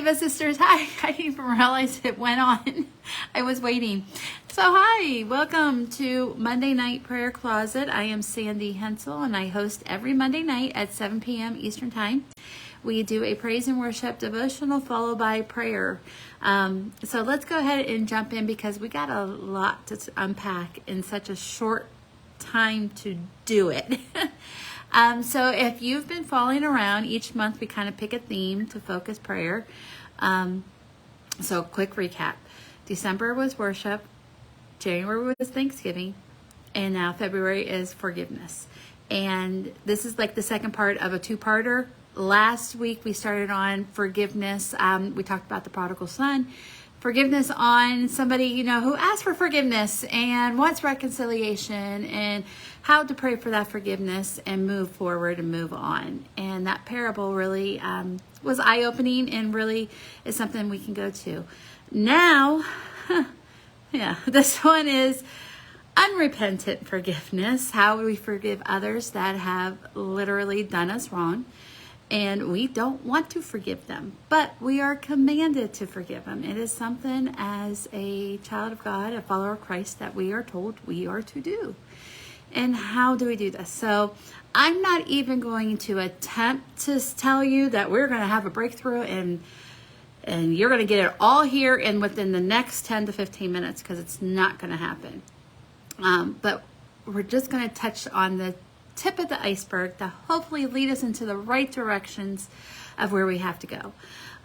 Diva Sisters. Hi. I didn't even realize it went on. I was waiting. So hi, welcome to Monday Night Prayer Closet. I am Sandy Hensel, and I host every Monday night at 7 p.m. Eastern Time. We do a praise and worship devotional followed by prayer. So let's go ahead and jump in because we got a lot to unpack in such a short time to do it. So if you've been following around, each month we kind of pick a theme to focus prayer. So quick recap. December was worship, January was Thanksgiving, and now February is forgiveness. And this is like the second part of a two-parter. Last week we started on forgiveness. We talked about the prodigal son. Forgiveness on somebody, who asked for forgiveness and wants reconciliation, and how to pray for that forgiveness and move forward and move on. And that parable really was eye-opening and really is something we can go to. Now, this one is unrepentant forgiveness, how we forgive others that have literally done us wrong. And we don't want to forgive them, but we are commanded to forgive them. It is something as a child of God, a follower of Christ, that we are told we are to do. And how do we do this? So I'm not even going to attempt to tell you that we're going to have a breakthrough and you're going to get it all here and within the next 10 to 15 minutes, because it's not going to happen. But we're just going to touch on the tip of the iceberg to hopefully lead us into the right directions of where we have to go.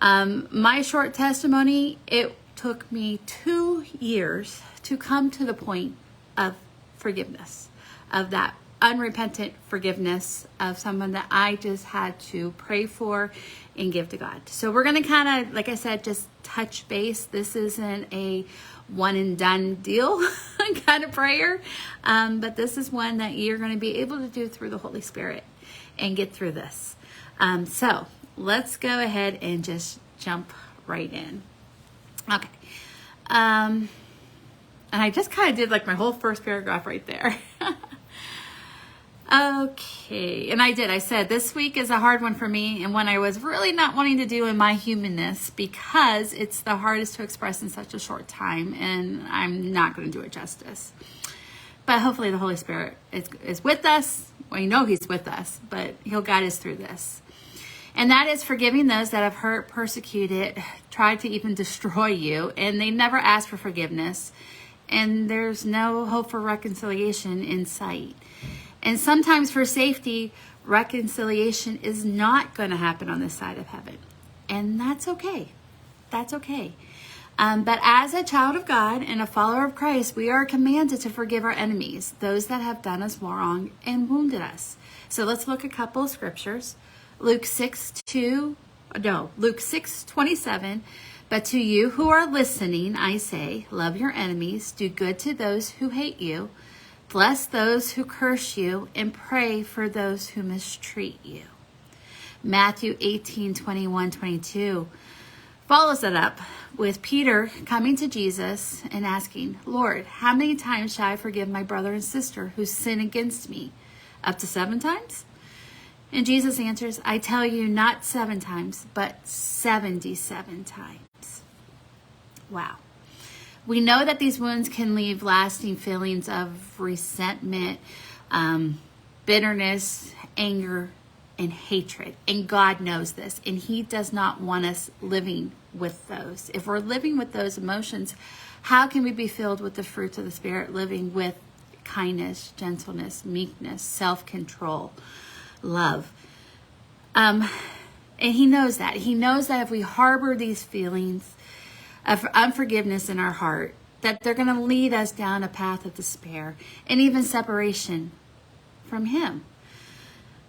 My short testimony, it took me 2 years to come to the point of forgiveness, of that unrepentant forgiveness of someone that I just had to pray for and give to God. So we're going to kind of, like I said, just touch base. This isn't a one and done deal kind of prayer. But this is one that you're going to be able to do through the Holy Spirit and get through this. So let's go ahead and just jump right in. Okay. And I just kind of did like my whole first paragraph right there. Okay, and I said this week is a hard one for me, and one I was really not wanting to do in my humanness, because it's the hardest to express in such a short time, and I'm not going to do it justice. But hopefully the Holy Spirit is with us. Well, He's with us, but He'll guide us through this. And that is forgiving those that have hurt, persecuted, tried to even destroy you, and they never asked for forgiveness, and there's no hope for reconciliation in sight. And sometimes for safety, reconciliation is not going to happen on this side of heaven. And that's okay. That's okay. But as a child of God and a follower of Christ, we are commanded to forgive our enemies, those that have done us wrong and wounded us. So let's look at a couple of scriptures. Luke 6:27. But to you who are listening, I say, love your enemies, do good to those who hate you, bless those who curse you, and pray for those who mistreat you. Matthew 18:21-22 follows it up with Peter coming to Jesus and asking, Lord, how many times shall I forgive my brother and sister who sin against me? Up to 7 times? And Jesus answers, I tell you, not 7 times, but 77 times. Wow. We know that these wounds can leave lasting feelings of resentment, bitterness, anger, and hatred. And God knows this, and He does not want us living with those. If we're living with those emotions, how can we be filled with the fruits of the Spirit, living with kindness, gentleness, meekness, self-control, love? And He knows that. He knows that if we harbor these feelings of unforgiveness in our heart, that they're going to lead us down a path of despair and even separation from Him.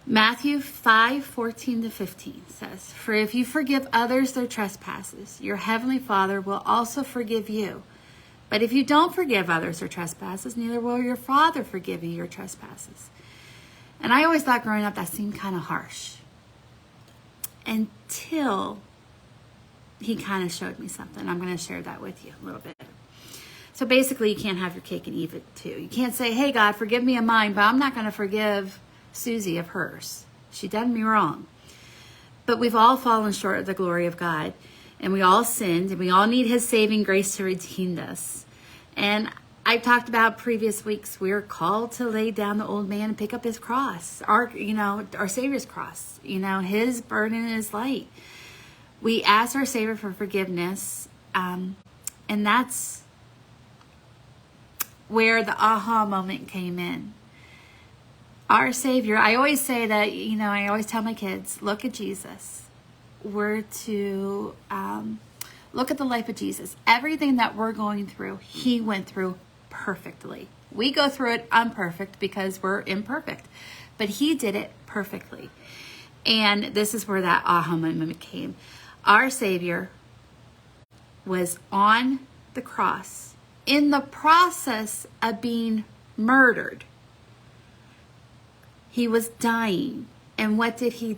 Matthew 5:14-15 says, For if you forgive others their trespasses, your heavenly Father will also forgive you. But if you don't forgive others their trespasses, neither will your Father forgive you your trespasses. And I always thought growing up that seemed kind of harsh, until He kind of showed me something. I'm going to share that with you a little bit. So basically, you can't have your cake and eat it too. You can't say, hey, God, forgive me of mine, but I'm not going to forgive Susie of hers. She done me wrong. But we've all fallen short of the glory of God. And we all sinned, and we all need his saving grace to redeem us. And I talked about previous weeks, we're called to lay down the old man and pick up his cross, our Savior's cross. His burden is light. We ask our Savior for forgiveness, and that's where the aha moment came in. Our Savior, I always say that, I always tell my kids, look at Jesus. We're to look at the life of Jesus. Everything that we're going through, he went through perfectly. We go through it imperfect because we're imperfect, but he did it perfectly. And this is where that aha moment came. Our Savior was on the cross in the process of being murdered. He was dying. And what did he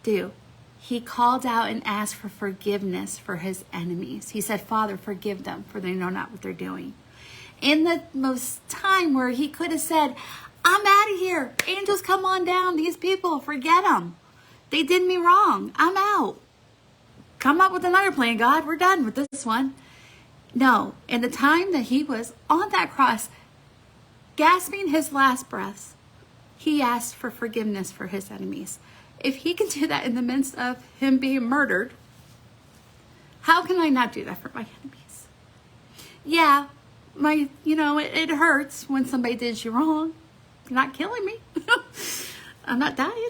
do? He called out and asked for forgiveness for his enemies. He said, Father, forgive them, for they know not what they're doing. In the most time where he could have said, I'm out of here. Angels, come on down. These people, forget them. They did me wrong. I'm out. Come up with another plan, God. We're done with this one. No, in the time that he was on that cross, gasping his last breaths, he asked for forgiveness for his enemies. If he can do that in the midst of him being murdered, how can I not do that for my enemies? Yeah, it hurts when somebody did you wrong. You're not killing me. I'm not dying.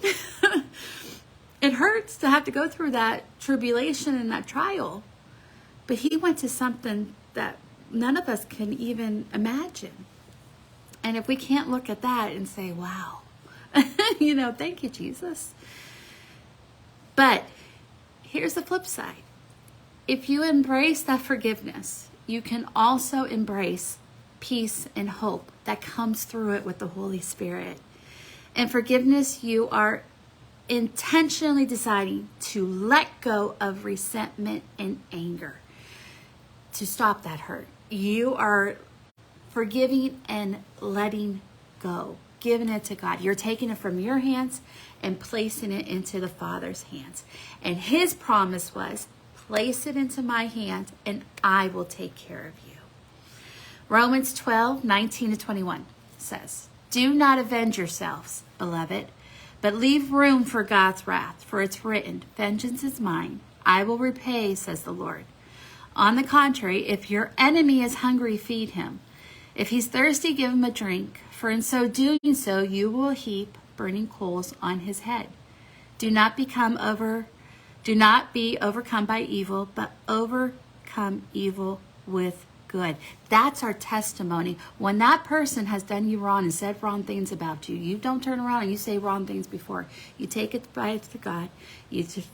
It hurts to have to go through that tribulation and that trial. But he went to something that none of us can even imagine. And if we can't look at that and say, wow, thank you, Jesus. But here's the flip side. If you embrace that forgiveness, you can also embrace peace and hope that comes through it with the Holy Spirit. And forgiveness, you are intentionally deciding to let go of resentment and anger to stop that hurt. You are forgiving and letting go, giving it to God. You're taking it from your hands and placing it into the Father's hands. And his promise was, place it into my hands and I will take care of you. Romans 12:19-21 says, do not avenge yourselves, beloved, but leave room for God's wrath, for it's written, vengeance is mine, I will repay, says the Lord. On the contrary, if your enemy is hungry, feed him. If he's thirsty, give him a drink, for in so doing so, you will heap burning coals on his head. Do not be overcome by evil, but overcome evil with good. That's our testimony. When that person has done you wrong and said wrong things about you, you don't turn around and you say wrong things before. You take it to God. You just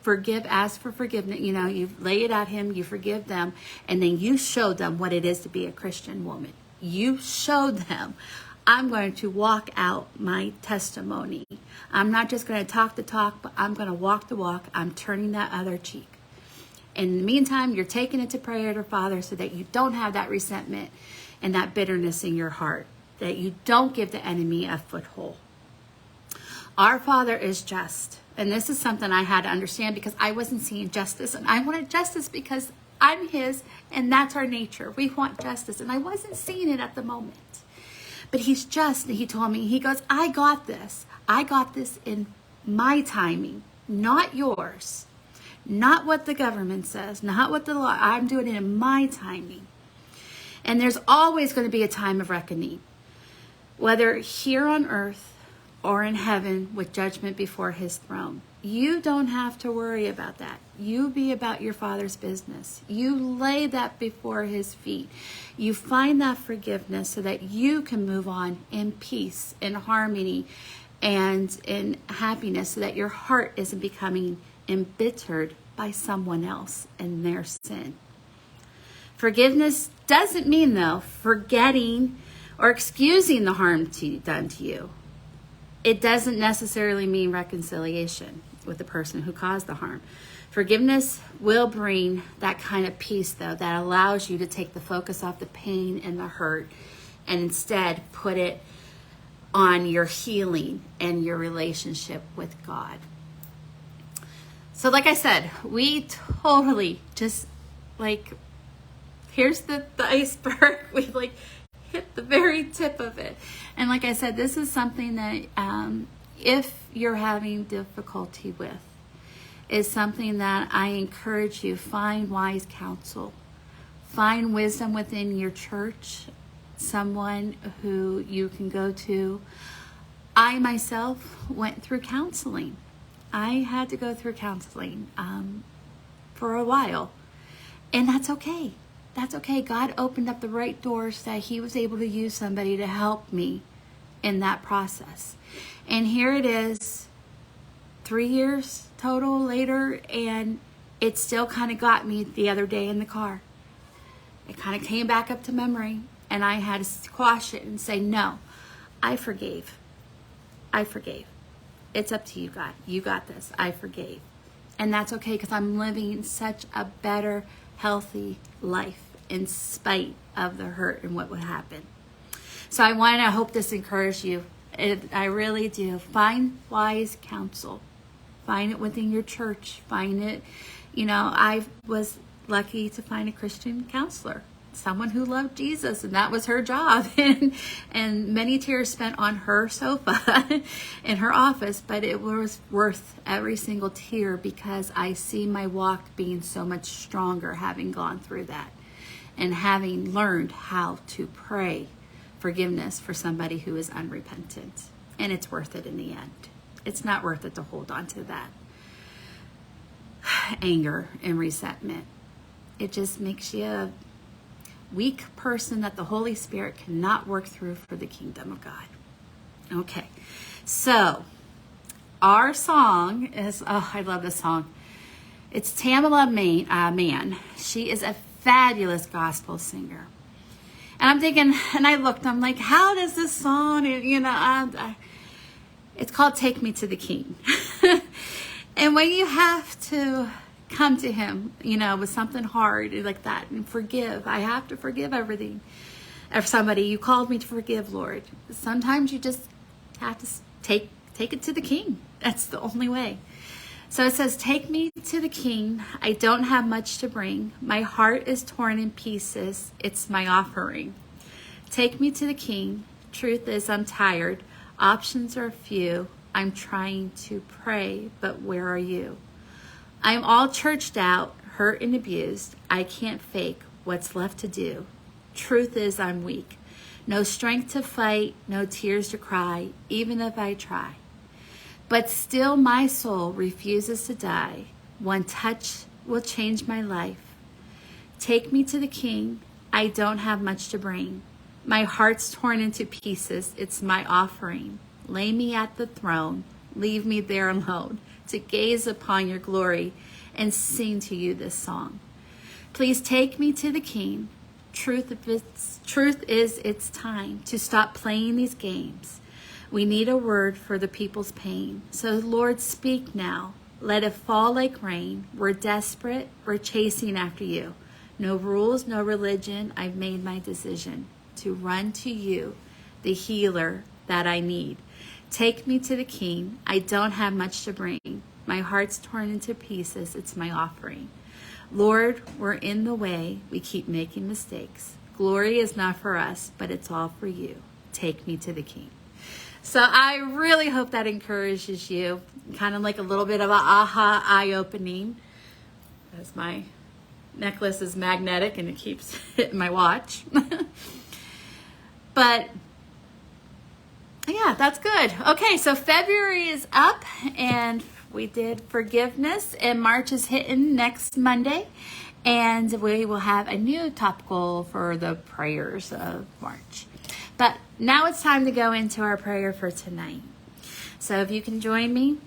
forgive, ask for forgiveness. You lay it at him, you forgive them, and then you show them what it is to be a Christian woman. You show them, I'm going to walk out my testimony. I'm not just going to talk the talk, but I'm going to walk the walk. I'm turning that other cheek. In the meantime, you're taking it to prayer to Father so that you don't have that resentment and that bitterness in your heart, that you don't give the enemy a foothold. Our Father is just. And this is something I had to understand because I wasn't seeing justice. And I wanted justice because I'm his, and that's our nature. We want justice. And I wasn't seeing it at the moment. But he's just, and he told me, he goes, I got this. I got this in my timing, not yours. Not what the government says, not what the law. I'm doing it in my timing. And there's always going to be a time of reckoning, whether here on earth or in heaven with judgment before his throne. You don't have to worry about that. You be about your Father's business. You lay that before his feet. You find that forgiveness so that you can move on in peace, in harmony, and in happiness, so that your heart isn't becoming embittered by someone else and their sin. Forgiveness doesn't mean, though, forgetting or excusing the harm done to you. It doesn't necessarily mean reconciliation with the person who caused the harm. Forgiveness will bring that kind of peace, though, that allows you to take the focus off the pain and the hurt and instead put it on your healing and your relationship with God. So like I said, we totally just like, here's the iceberg. We like hit the very tip of it. And like I said, this is something that if you're having difficulty with, is something that I encourage you, find wise counsel. Find wisdom within your church, someone who you can go to. I myself went through counseling. I had to go through counseling for a while. And that's okay. That's okay. God opened up the right doors that he was able to use somebody to help me in that process. And here it is, 3 years total later, and it still kind of got me the other day in the car. It kind of came back up to memory, and I had to squash it and say, no, I forgave. I forgave. It's up to you, God. You got this. I forgave. And that's okay, because I'm living such a better, healthy life in spite of the hurt and what would happen. So I hope this encouraged you. I really do. Find wise counsel. Find it within your church. Find it, I was lucky to find a Christian counselor, someone who loved Jesus, and that was her job. And many tears spent on her sofa in her office, but it was worth every single tear, because I see my walk being so much stronger having gone through that and having learned how to pray forgiveness for somebody who is unrepentant. And it's worth it in the end. It's not worth it to hold on to that anger and resentment. It just makes you a weak person that the Holy Spirit cannot work through for the kingdom of God. Okay, so our song is, I love this song. It's Tamala Mann. She is a fabulous gospel singer. And I'm thinking, and I looked, I'm like, how does this song, it's called Take Me to the King. And when you have to come to him, with something hard like that and forgive, I have to forgive everything. If somebody, you called me to forgive, Lord. Sometimes you just have to take it to the King. That's the only way. So it says, take me to the King. I don't have much to bring. My heart is torn in pieces. It's my offering. Take me to the King. Truth is, I'm tired. Options are few. I'm trying to pray, but where are you? I'm all churched out, hurt and abused. I can't fake what's left to do. Truth is, I'm weak. No strength to fight, no tears to cry, even if I try. But still my soul refuses to die. One touch will change my life. Take me to the King. I don't have much to bring. My heart's torn into pieces. It's my offering. Lay me at the throne. Leave me there alone to gaze upon your glory and sing to you this song. Please take me to the King. Truth is, it's time to stop playing these games. We need a word for the people's pain. So Lord, speak now. Let it fall like rain. We're desperate. We're chasing after you. No rules, no religion. I've made my decision to run to you, the healer that I need. Take me to the King. I don't have much to bring. My heart's torn into pieces. It's my offering. Lord, we're in the way. We keep making mistakes. Glory is not for us, but it's all for you. Take me to the King. So I really hope that encourages you. Kind of like a little bit of an aha eye-opening. As my necklace is magnetic and it keeps hitting my watch. But yeah, that's good. Okay, so February is up and we did forgiveness, and March is hitting next Monday, and we will have a new topical for the prayers of March. But now it's time to go into our prayer for tonight. So if you can join me,